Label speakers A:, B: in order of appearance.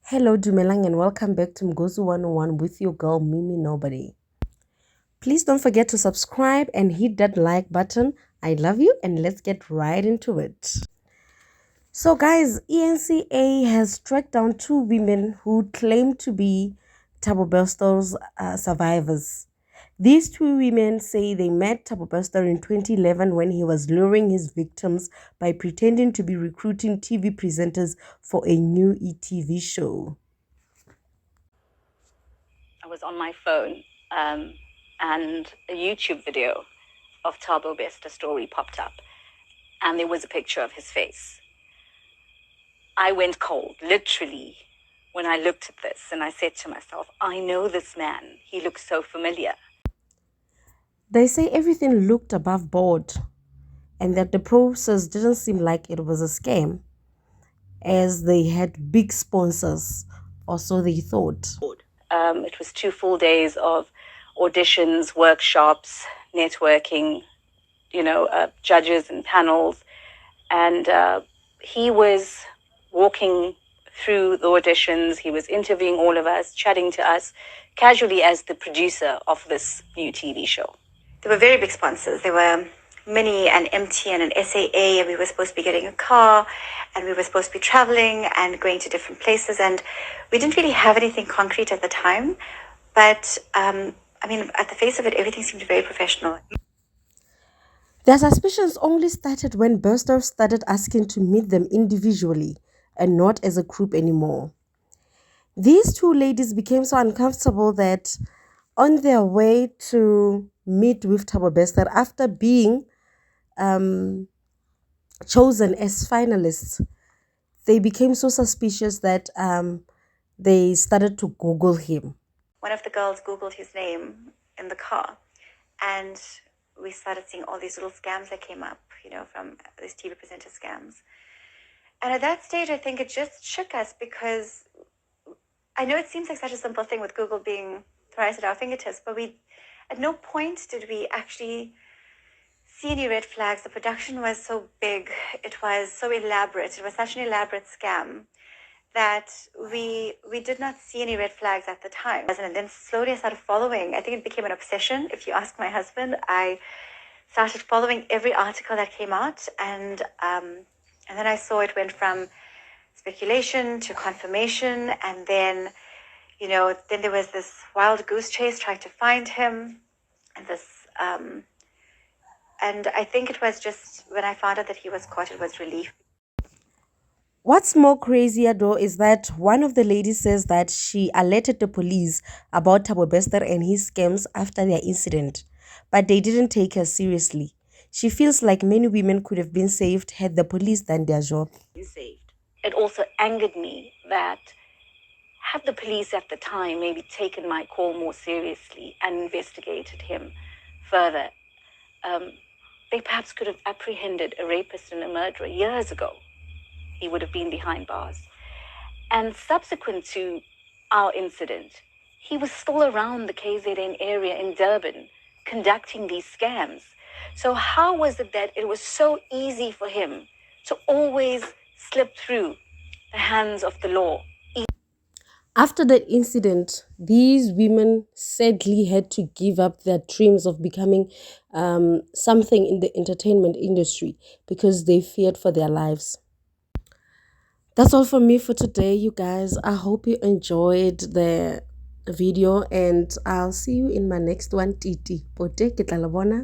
A: Hello, Dumelang, and welcome back to Mgozu 101 with your girl, Mimi Nobody. Please don't forget to subscribe and hit that like button. I love you, and let's get right into it. So, guys, ENCA has tracked down two women who claim to be Thabo Bester's survivors. These two women say they met Thabo Bester in 2011 when he was luring his victims by pretending to be recruiting TV presenters for a new ETV show.
B: I was on my phone and a YouTube video of Thabo Bester story popped up and there was a picture of his face. I went cold, literally, when I looked at this and I said to myself, I know this man. He looks so familiar.
A: They say everything looked above board and that the process didn't seem like it was a scam, as they had big sponsors, or so they thought.
B: It was 2 full days of auditions, workshops, networking, judges and panels. And he was walking through the auditions. He was interviewing all of us, chatting to us casually as the producer of this new TV show. There were very big sponsors. There were Mini and MT and an SAA, and we were supposed to be getting a car, and we were supposed to be traveling and going to different places, and we didn't really have anything concrete at the time, but at the face of it, everything seemed very professional.
A: Their suspicions only started when Bester started asking to meet them individually and not as a group anymore. These two ladies became so uncomfortable that on their way to meet with Thabo Bester after being chosen as finalists, they became so suspicious that they started to Google him.
B: One of the girls Googled his name in the car, and we started seeing all these little scams that came up, from these TV presenter scams. And at that stage, I think it just shook us, because I know it seems like such a simple thing with Google being right at our fingertips, but at no point did we actually see any red flags. The production was so big, it was so elaborate, it was such an elaborate scam that we did not see any red flags at the time. And then slowly I started following. I think it became an obsession. If you ask my husband, I started following every article that came out, and then I saw it went from speculation to confirmation, and then then there was this wild goose chase trying to find him, and this and I think it was just when I found out that he was caught, it was relief.
A: What's more crazier though is that one of the ladies says that she alerted the police about Thabo Bester and his scams after their incident, but they didn't take her seriously. She feels like many women could have been saved had the police done their job.
B: It also angered me that had the police at the time maybe taken my call more seriously and investigated him further, they perhaps could have apprehended a rapist and a murderer years ago. He would have been behind bars. And subsequent to our incident, he was still around the KZN area in Durban conducting these scams. So how was it that it was so easy for him to always slip through the hands of the law?
A: After that incident, these women sadly had to give up their dreams of becoming something in the entertainment industry because they feared for their lives. That's all from me for today, you guys. I hope you enjoyed the video, and I'll see you in my next one. Titi. Pote, ke tla le bona.